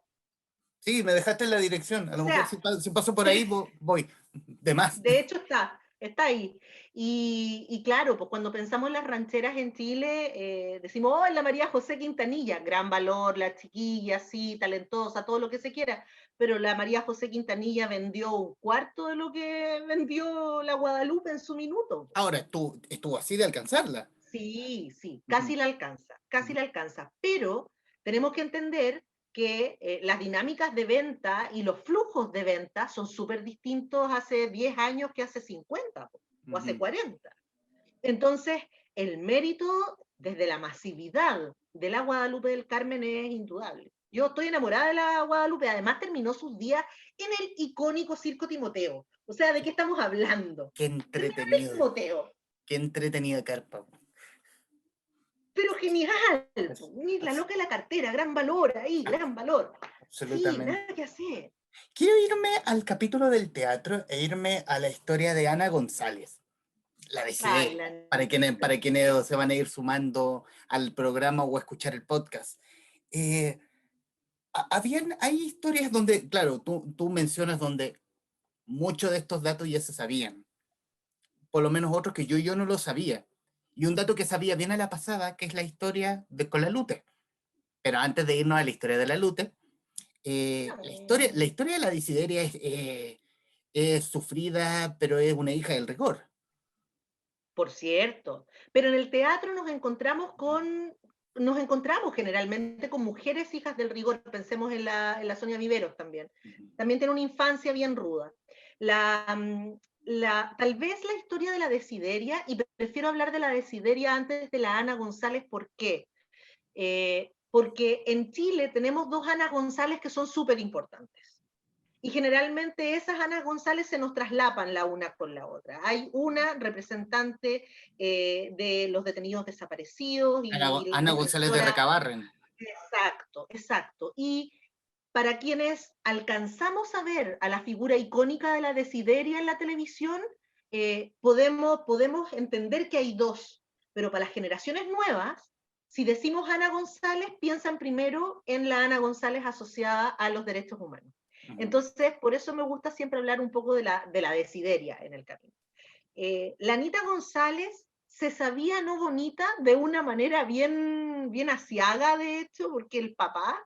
S1: Sí, me dejaste en la dirección. A
S2: O
S1: lo mejor
S2: sea,
S1: si paso por ahí, voy. De más.
S2: de hecho está ahí. Y claro, pues cuando pensamos en las rancheras en Chile, decimos, oh, la María José Quintanilla, gran valor, la chiquilla, sí, talentosa, todo lo que se quiera, pero la María José Quintanilla vendió un cuarto de lo que vendió la Guadalupe en su minuto.
S1: Ahora estuvo así de alcanzarla.
S2: Sí, sí,
S1: Ujú,
S2: casi
S1: ujú,
S2: la alcanza, pero tenemos que entender que las dinámicas de venta y los flujos de venta son súper distintos hace 10 años que hace 50 o hace
S1: ujú.
S2: 40. Entonces, el mérito desde la masividad de la Guadalupe del Carmen es indudable. Yo estoy enamorada de la Guadalupe, además terminó sus días en el icónico Circo Timoteo. O sea, ¿de qué estamos hablando?
S1: Qué
S2: Terminó en el
S1: entretenido.
S2: Timoteo.
S1: Qué entretenida carpa.
S2: Pero genial,
S1: Abs-
S2: la
S1: abs-
S2: loca de la cartera, gran valor ahí, gran valor. Sí,
S1: Absolutamente.
S2: nada que hacer.
S1: Quiero irme al capítulo del teatro e irme a la historia de Ana González, la
S2: Ay,
S1: desideria,
S2: la
S1: para
S2: Anita,
S1: quienes se van a ir sumando al programa o a escuchar el podcast. Eh, hay historias donde, claro, tú mencionas donde muchos de estos datos ya se sabían, por lo menos otros que yo no lo sabía. Y un dato que sabía bien a la pasada, que es la historia de con la Lute. Pero antes de irnos a la historia de la Lute, la
S2: no.
S1: historia de la disideria es sufrida, pero es una hija del rigor.
S2: Por cierto. Pero en el teatro nos encontramos generalmente con mujeres hijas del rigor. Pensemos en la Sonia Viveros también.
S1: Ujú.
S2: También tiene una infancia bien ruda. La, tal vez la historia de la desideria, y prefiero hablar de la desideria antes de la Ana González, ¿por qué? Porque en Chile tenemos dos Ana González que son súper importantes. Y generalmente esas Ana González se nos traslapan la una con la otra. Hay una representante de los detenidos desaparecidos y
S1: Ana González de
S2: defensora.
S1: Recabarren.
S2: Exacto, exacto. Y para quienes alcanzamos a ver a la figura icónica de la desideria en la televisión, podemos entender que hay dos, pero para las generaciones nuevas, si decimos Ana González, piensan primero en la Ana González asociada a los derechos humanos.
S1: Ujú.
S2: Entonces, por eso me gusta siempre hablar un poco de la desideria en el camino. La Anita González se sabía no bonita de una manera bien asiaga, de hecho, porque el papá,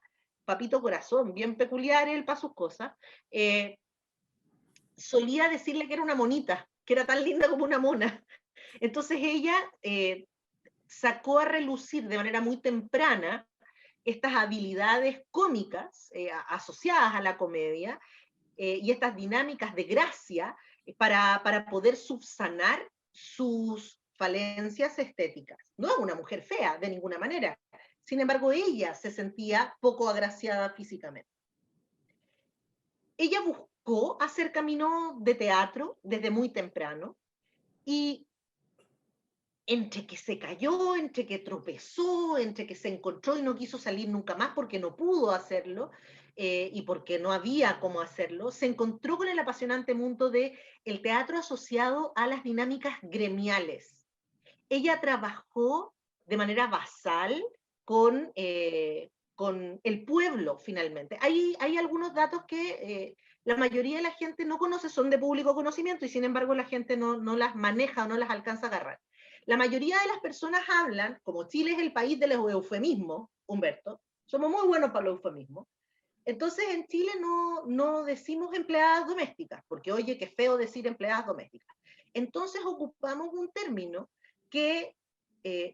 S2: papito corazón, bien peculiar él para sus cosas, eh, solía decirle que era una monita, que era tan linda como una mona. Entonces ella sacó a relucir de manera muy temprana estas habilidades cómicas asociadas a la comedia y estas dinámicas de gracia para poder subsanar sus falencias estéticas. No es una mujer fea, de ninguna manera. Sin embargo, ella se sentía poco agraciada físicamente. Ella buscó hacer camino de teatro desde muy temprano y entre que se cayó, entre que tropezó, entre que se encontró y no quiso salir nunca más porque no pudo hacerlo y porque no había cómo hacerlo, se encontró con el apasionante mundo de el teatro asociado a las dinámicas gremiales. Ella trabajó de manera basal con el pueblo finalmente. Hay algunos datos que la mayoría de la gente no conoce, son de público conocimiento y sin embargo la gente no las maneja o no las alcanza a agarrar. La mayoría de las personas hablan, como Chile es el país de los eufemismos, Humberto, somos muy buenos para los eufemismos, entonces en Chile no decimos empleadas domésticas, porque oye, qué feo decir empleadas domésticas. Entonces ocupamos un término que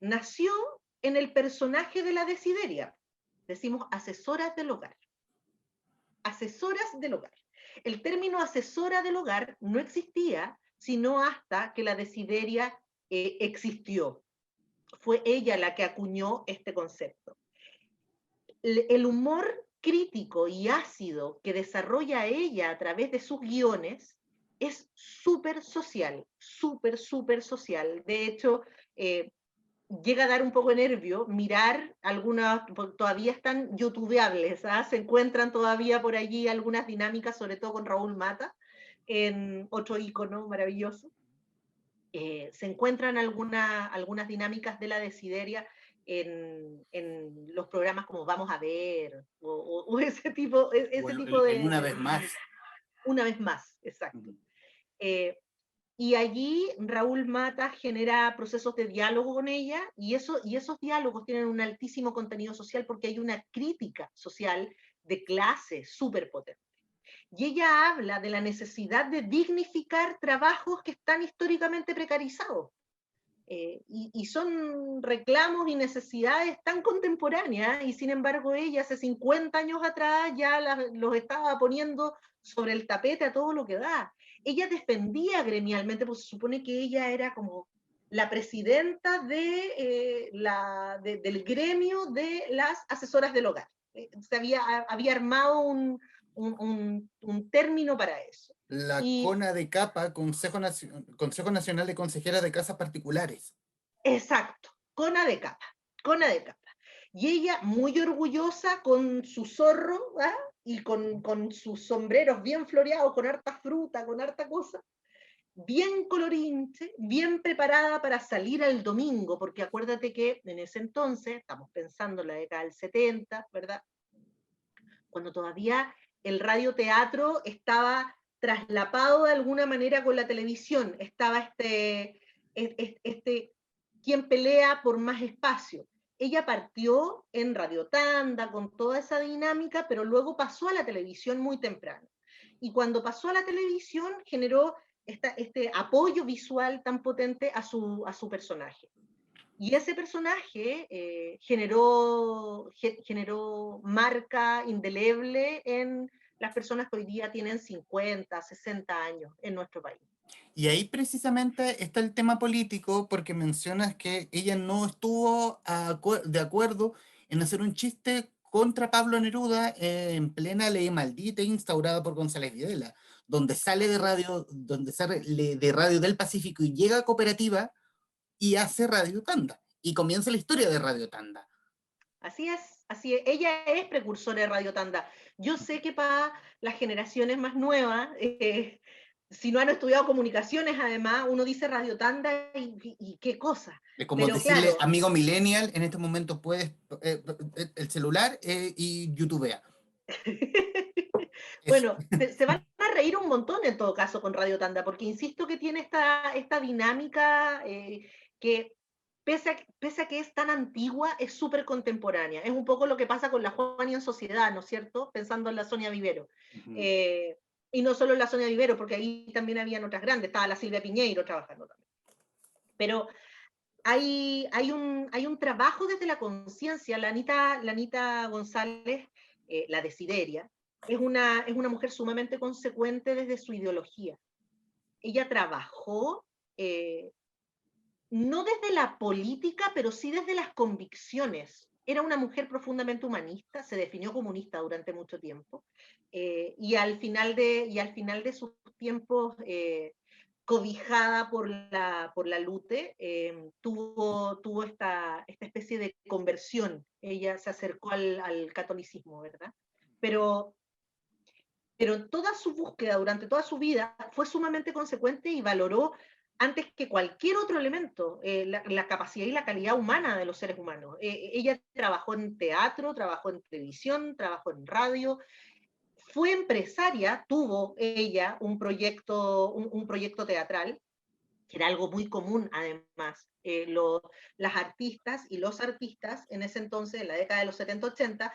S2: nació en el personaje de la Desideria. Decimos asesoras del hogar. Asesoras del hogar. El término asesora del hogar no existía sino hasta que la Desideria existió. Fue ella la que acuñó este concepto. El humor crítico y ácido que desarrolla ella a través de sus guiones es súper social, súper social. De hecho, llega a dar un poco de nervio mirar algunas, todavía están youtubeables, ¿ah? Se encuentran todavía por allí algunas dinámicas, sobre todo con Raúl Mata, en otro ícono maravilloso. Se encuentran algunas dinámicas de la Desideria en los programas como Vamos a Ver, o ese tipo,
S1: Bueno,
S2: tipo de...
S1: Una Vez Más.
S2: Una vez más, exacto. Y allí Raúl Mata genera procesos de diálogo con ella, y esos diálogos tienen un altísimo contenido social porque hay una crítica social de clase súper potente. Y ella habla de la necesidad de dignificar trabajos que están históricamente precarizados. Y son reclamos y necesidades tan contemporáneas, y sin embargo ella hace 50 años atrás ya los estaba poniendo sobre el tapete a todo lo que da. Ella defendía gremialmente, pues se supone que ella era como la presidenta del gremio de las asesoras del hogar. Había armado un término para eso.
S1: La
S2: Y
S1: CONA de Capa, Consejo Nacional de Consejeras de Casas Particulares.
S2: exacto, cona de capa, cona de capa. Y ella muy orgullosa con su zorro, ¿ah? Y con sus sombreros bien floreados, con harta fruta, con harta cosa, bien colorinche, bien preparada para salir al domingo, porque acuérdate que en ese entonces, estamos pensando en la década del 70, ¿verdad? Cuando todavía el radioteatro estaba traslapado de alguna manera con la televisión, estaba quien pelea por más espacio. Ella partió en Radio Tanda con toda esa dinámica, pero luego pasó a la televisión muy temprano. Y cuando pasó a la televisión generó este apoyo visual tan potente a su personaje. Y ese personaje generó marca indeleble en las personas que hoy día tienen 50, 60 años en nuestro país.
S1: Y ahí precisamente está el tema político, porque mencionas que ella no estuvo de acuerdo en hacer un chiste contra Pablo Neruda en plena ley maldita instaurada por González Videla, donde sale de Radio del Pacífico y llega a Cooperativa y hace Radio Tanda. Y comienza la historia de Radio Tanda.
S2: Así es, así es. Ella es precursora de Radio Tanda. Yo sé que para las generaciones más nuevas, si no han estudiado comunicaciones, además, uno dice Radio Tanda y qué cosa.
S1: Es como
S2: Pero
S1: decirle,
S2: claro,
S1: amigo millennial, en este momento puedes el celular y YouTubea.
S2: bueno, se van a reír un montón en todo caso con Radio Tanda, porque insisto que tiene esta dinámica que pese a que es tan antigua, es súper contemporánea. Es un poco lo que pasa con la Juani en Sociedad, ¿no es cierto? Pensando en la Sonia Vivero. Y no solo en la Sonia Vivero, porque ahí también habían otras grandes, estaba la Silvia Piñeiro trabajando también. Pero hay un trabajo desde la conciencia. La Anita González, la Desideria, es una mujer sumamente consecuente desde su ideología. Ella trabajó no desde la política, pero sí desde las convicciones. Era una mujer profundamente humanista, se definió comunista durante mucho tiempo, y al final de sus tiempos, cobijada por la Lute, tuvo esta especie de conversión. Ella se acercó al catolicismo, ¿verdad? Pero toda su búsqueda durante toda su vida fue sumamente consecuente y valoró antes que cualquier otro elemento la capacidad y la calidad humana de los seres humanos. Ella trabajó en teatro, trabajó en televisión, trabajó en radio, fue empresaria, tuvo ella un proyecto teatral, que era algo muy común además. Las artistas y los artistas en ese entonces, en la década de los 70-80,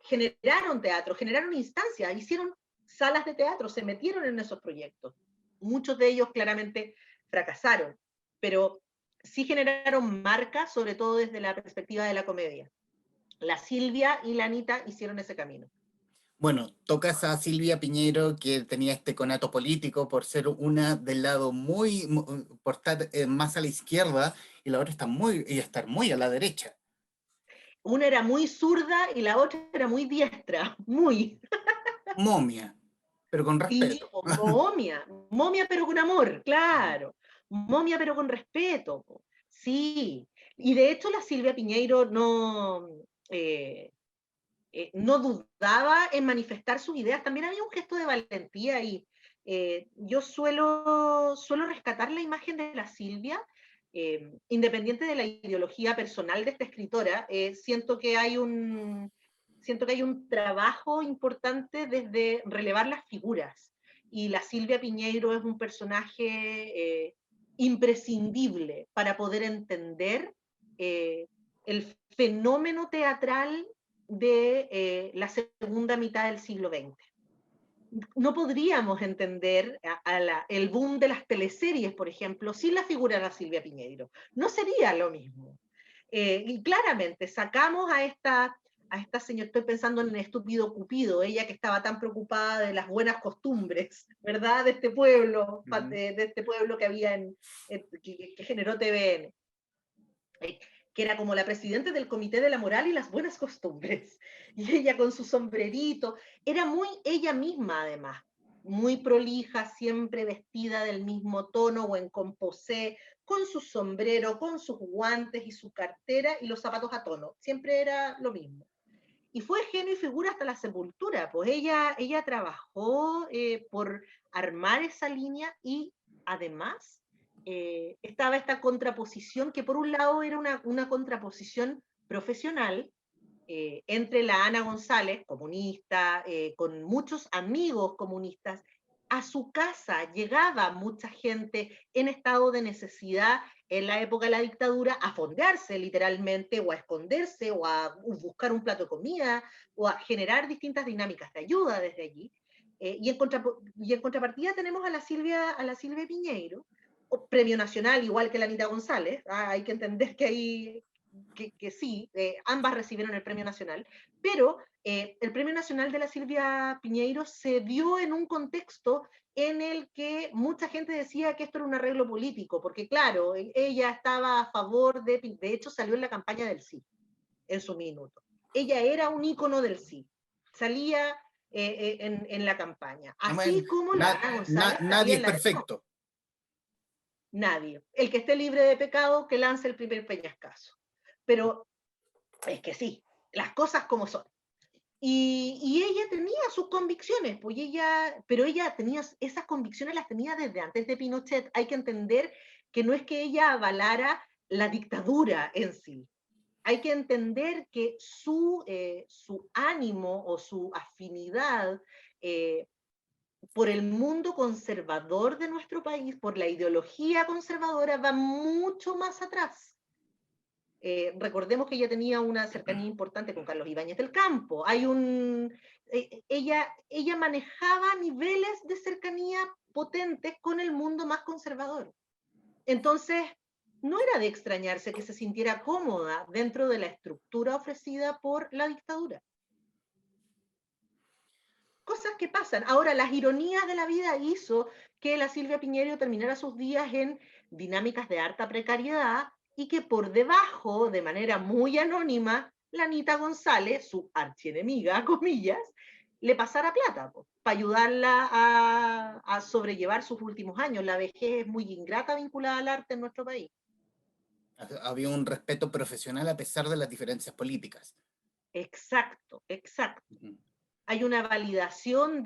S2: generaron teatro, generaron instancias, hicieron salas de teatro, se metieron en esos proyectos. Muchos de ellos claramente fracasaron, pero sí generaron marca, sobre todo desde la perspectiva de la comedia. La Silvia y la Anita hicieron ese camino.
S1: Bueno, tocas a Silvia Piñero, que tenía este conato político por ser una del lado por estar más a la izquierda, y la otra está y estar muy a la derecha.
S2: Una era muy zurda y la otra era muy diestra, muy.
S1: Momia, pero con
S2: Sí,
S1: respeto.
S2: momia, momia pero con amor,
S1: Mm.
S2: claro. Momia pero con respeto, sí. Y de hecho la Silvia Piñeiro eh, no dudaba en manifestar sus ideas. También había un gesto de valentía y yo suelo rescatar la imagen de la Silvia, independiente de la ideología personal de esta escritora, siento que hay un trabajo importante desde relevar las figuras. Y la Silvia Piñeiro es un personaje imprescindible para poder entender el fenómeno teatral de la segunda mitad del siglo XX. No podríamos entender el boom de las teleseries, por ejemplo, sin la figura de la Silvia Piñeiro. No sería lo mismo. Y claramente sacamos a esta señora, estoy pensando en el estúpido Cupido, ella que estaba tan preocupada de las buenas costumbres, ¿verdad?
S1: Ujú.
S2: De este pueblo que había que generó TVN, eh, que era como la presidenta del Comité de la Moral y las Buenas Costumbres. Y ella con su sombrerito, era muy ella misma además, muy prolija, siempre vestida del mismo tono o en composé, con su sombrero, con sus guantes y su cartera y los zapatos a tono. Siempre era lo mismo. Y fue genio y figura hasta la sepultura, pues ella trabajó por armar esa línea y además estaba esta contraposición que por un lado era una contraposición profesional entre la Ana González, comunista, con muchos amigos comunistas. A su casa llegaba mucha gente en estado de necesidad en la época de la dictadura a fondearse literalmente o a esconderse o a buscar un plato de comida o a generar distintas dinámicas de ayuda desde allí. Y en contrapartida tenemos a la Silvia Piñeiro, premio nacional igual que la Anita González. Hay que entender que hay que sí, ambas recibieron el premio nacional, pero el premio nacional de la Silvia Piñeiro se dio en un contexto en el que mucha gente decía que esto era un arreglo político, porque claro, ella estaba a favor de hecho salió en la campaña del sí, en su minuto. Ella era un ícono del sí, salía en la campaña,
S1: Bueno,
S2: así como la Ana González
S1: nadie
S2: salía
S1: es
S2: en la de no,
S1: perfecto.
S2: nadie. El que esté libre de pecado, que lance el primer peñascazo. Pero es que sí, las cosas como son. Y ella tenía sus convicciones, pues pero ella tenía esas convicciones, las tenía desde antes de Pinochet. Hay que entender que no es que ella avalara la dictadura en sí. Hay que entender que su ánimo o su afinidad por el mundo conservador de nuestro país, por la ideología conservadora, va mucho más atrás. Recordemos que ella tenía una cercanía importante con Carlos Ibáñez del Campo. Ella manejaba niveles de cercanía potentes con el mundo más conservador. Entonces, no era de extrañarse que se sintiera cómoda dentro de la estructura ofrecida por la dictadura. Cosas que pasan. Ahora, las ironías de la vida hizo que la Silvia Piñero terminara sus días en dinámicas de harta precariedad y que por debajo, de manera muy anónima, la Anita González, su archienemiga, comillas, le pasara plata para ayudarla a sobrellevar sus últimos años. La vejez es muy ingrata vinculada al arte en nuestro país.
S1: Había un respeto profesional a pesar de las diferencias políticas.
S2: Exacto, exacto.
S1: Ujú.
S2: Hay una validación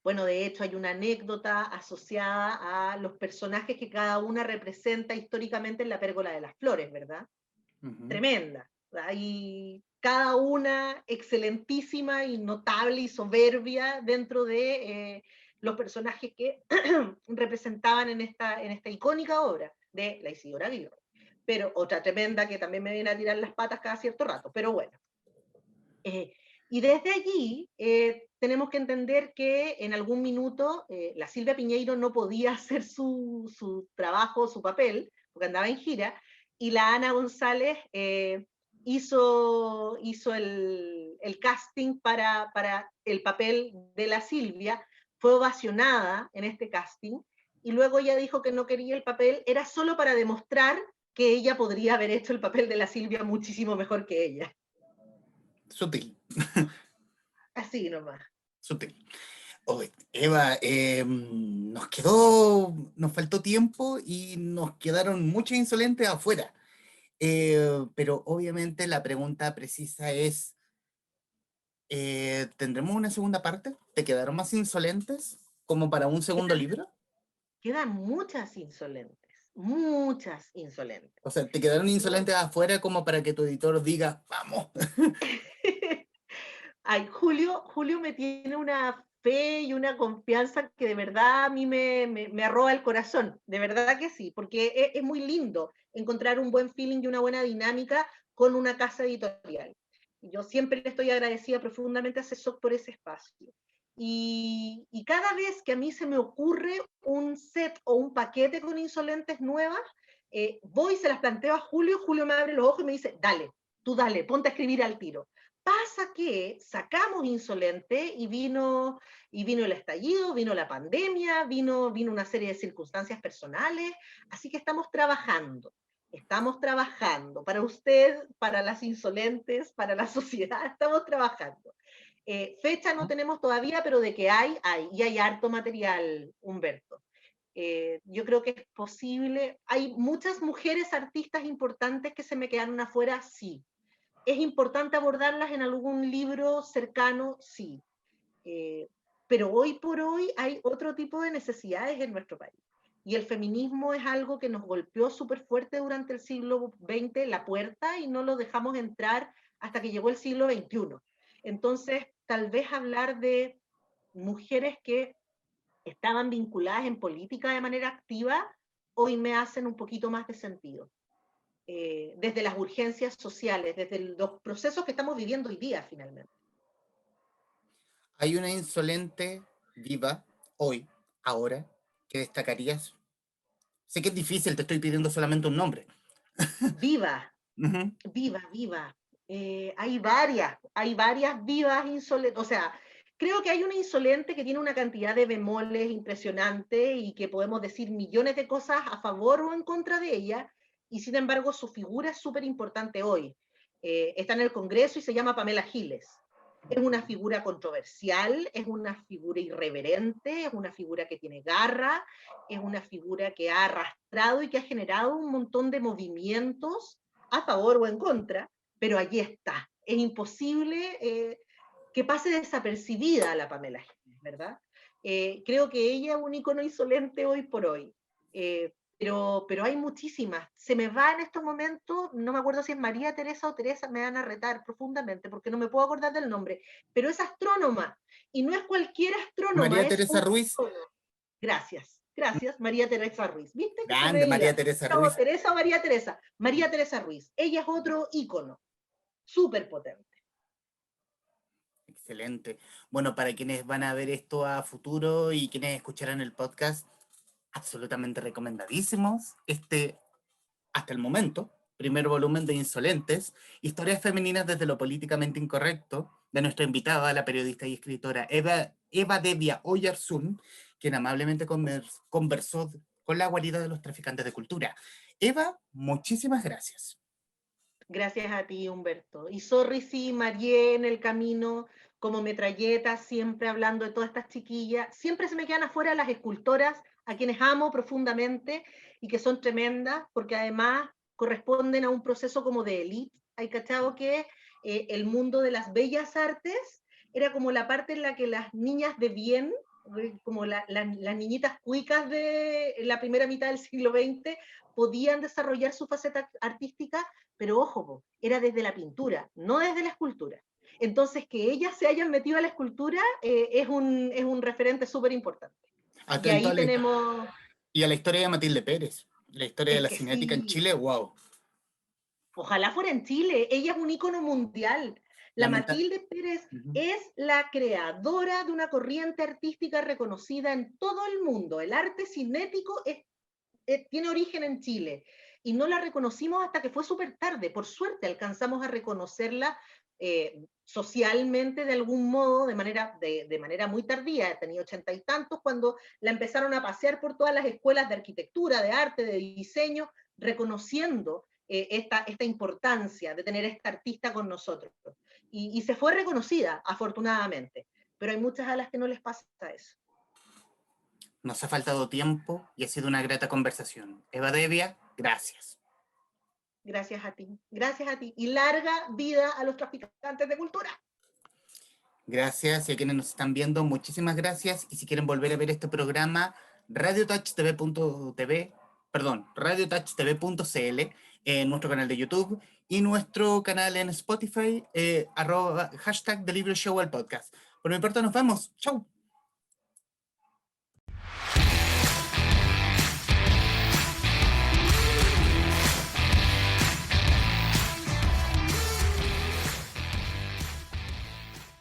S2: bueno, de hecho hay una anécdota asociada a los personajes que cada una representa históricamente en la Pérgola de las Flores, ¿verdad?
S1: Ujú.
S2: Tremenda. Hay cada una excelentísima y notable y soberbia dentro de los personajes que representaban en esta icónica obra de la Isidora Aguirre. Pero otra tremenda que también me viene a tirar las patas cada cierto rato, pero bueno. Y desde allí tenemos que entender que en algún minuto la Silvia Piñeiro no podía hacer su trabajo, su papel, porque andaba en gira, y la Ana González hizo el casting para el papel de la Silvia, fue ovacionada en este casting, y luego ella dijo que no quería el papel, era solo para demostrar que ella podría haber hecho el papel de la Silvia muchísimo mejor que ella.
S1: Sutil,
S2: Así nomás.
S1: sutil. Oh, Eva, nos faltó tiempo y nos quedaron muchos insolentes afuera. Pero obviamente la pregunta precisa es, ¿tendremos una segunda parte? ¿Te quedaron más insolentes como para un segundo
S2: Quedan,
S1: libro?
S2: quedan muchas insolentes, muchas insolentes.
S1: O sea, ¿te quedaron
S2: Yo,
S1: insolentes afuera como para que tu editor diga, vamos?
S2: ay, Julio me tiene una fe y una confianza que de verdad a mí me arroba el corazón, de verdad que sí, porque es muy lindo encontrar un buen feeling y una buena dinámica con una casa editorial. Yo siempre le estoy agradecida profundamente a CESOC por ese espacio. Y cada vez que a mí se me ocurre un set o un paquete con insolentes nuevas, voy y se las planteo a Julio me abre los ojos y me dice, dale, tú dale, ponte a escribir al tiro. Pasa que sacamos Insolente y vino el estallido, vino la pandemia, vino una serie de circunstancias personales, así que estamos trabajando para usted, para las insolentes, para la sociedad, estamos trabajando. Fecha no tenemos todavía, pero de que hay, y hay harto material, Humberto. Yo creo que es posible, hay muchas mujeres artistas importantes que se me quedaron afuera, sí. ¿Es importante abordarlas en algún libro cercano? Sí. Eh, pero hoy por hoy hay otro tipo de necesidades en nuestro país. Y el feminismo es algo que nos golpeó súper fuerte durante el siglo XX, la puerta, y no lo dejamos entrar hasta que llegó el siglo XXI. Entonces, tal vez hablar de mujeres que estaban vinculadas en política de manera activa, hoy me hacen un poquito más de sentido. Desde las urgencias sociales, desde los procesos que estamos viviendo hoy día, finalmente.
S1: ¿Hay una insolente viva hoy, ahora, que destacarías? Sé que es difícil, te estoy pidiendo solamente un nombre.
S2: Viva,
S1: Ujú.
S2: viva. Hay varias vivas insolentes. O sea, creo que hay una insolente que tiene una cantidad de bemoles impresionante y que podemos decir millones de cosas a favor o en contra de ella, y sin embargo su figura es súper importante hoy. Está en el Congreso y se llama Pamela Giles. Es una figura controversial, es una figura irreverente, es una figura que tiene garra, es una figura que ha arrastrado y que ha generado un montón de movimientos a favor o en contra, pero allí está. Es imposible que pase desapercibida la Pamela Giles, ¿verdad? Creo que ella es un icono insolente hoy por hoy. Pero hay muchísimas. Se me va en estos momentos, no me acuerdo si es María Teresa o Teresa, me van a retar profundamente porque no me puedo acordar del nombre, pero es astrónoma. Y no es cualquier astrónoma,
S1: María
S2: es
S1: Teresa
S2: un
S1: Ruiz,
S2: ícono. Gracias, María Teresa Ruiz. ¿Viste que se
S1: grande
S2: me
S1: María
S2: iba?
S1: Teresa
S2: No,
S1: Ruiz.
S2: Teresa o María Teresa. María Teresa Ruiz. Ella es otro ícono, súper potente.
S1: Excelente. Bueno, para quienes van a ver esto a futuro y quienes escucharán el podcast, absolutamente recomendadísimos. Hasta el momento, primer volumen de Insolentes, historias femeninas desde lo políticamente incorrecto, de nuestra invitada, la periodista y escritora Eva Devia Oyarzún, quien amablemente conversó con la guarida de los traficantes de cultura. Eva, muchísimas gracias.
S2: Gracias a ti, Humberto. Y sorry si Marié en el camino como metralleta, siempre hablando de todas estas chiquillas. Siempre se me quedan afuera las escultoras, a quienes amo profundamente y que son tremendas, porque además corresponden a un proceso como de élite. Hay cachado que el mundo de las bellas artes era como la parte en la que las niñas de bien, como las niñitas cuicas de la primera mitad del siglo XX, podían desarrollar su faceta artística, pero ojo, era desde la pintura, no desde la escultura. Entonces, que ellas se hayan metido a la escultura es un referente súper importante. Y
S1: Atento
S2: ahí tenemos,
S1: y a la historia de Matilde Pérez, la historia de
S2: es
S1: la
S2: que
S1: cinética en
S2: sí,
S1: Chile, wow.
S2: ojalá fuera en Chile, ella es un ícono mundial. La
S1: Lamenta
S2: Matilde Pérez
S1: Ujú.
S2: es la creadora de una corriente artística reconocida en todo el mundo. El arte cinético es tiene origen en Chile y no la reconocimos hasta que fue súper tarde. Por suerte alcanzamos a reconocerla socialmente de algún modo, de manera muy tardía. Tenía 80 y tantos cuando la empezaron a pasear por todas las escuelas de arquitectura, de arte, de diseño, reconociendo esta importancia de tener esta artista con nosotros. Y se fue reconocida, afortunadamente, pero hay muchas a las que no les pasa eso.
S1: Nos ha faltado tiempo y ha sido una grata conversación. Eva Devia, gracias.
S2: Gracias a ti, gracias a ti. Y larga vida a los traficantes de cultura.
S1: Gracias, y a quienes nos están viendo, muchísimas gracias. Y si quieren volver a ver este programa, radiotouchtv.tv, perdón, radiotouchtv.cl, en nuestro canal de YouTube y nuestro canal en Spotify, #The Libro Show al podcast. Por mi parte, nos vemos. Chau.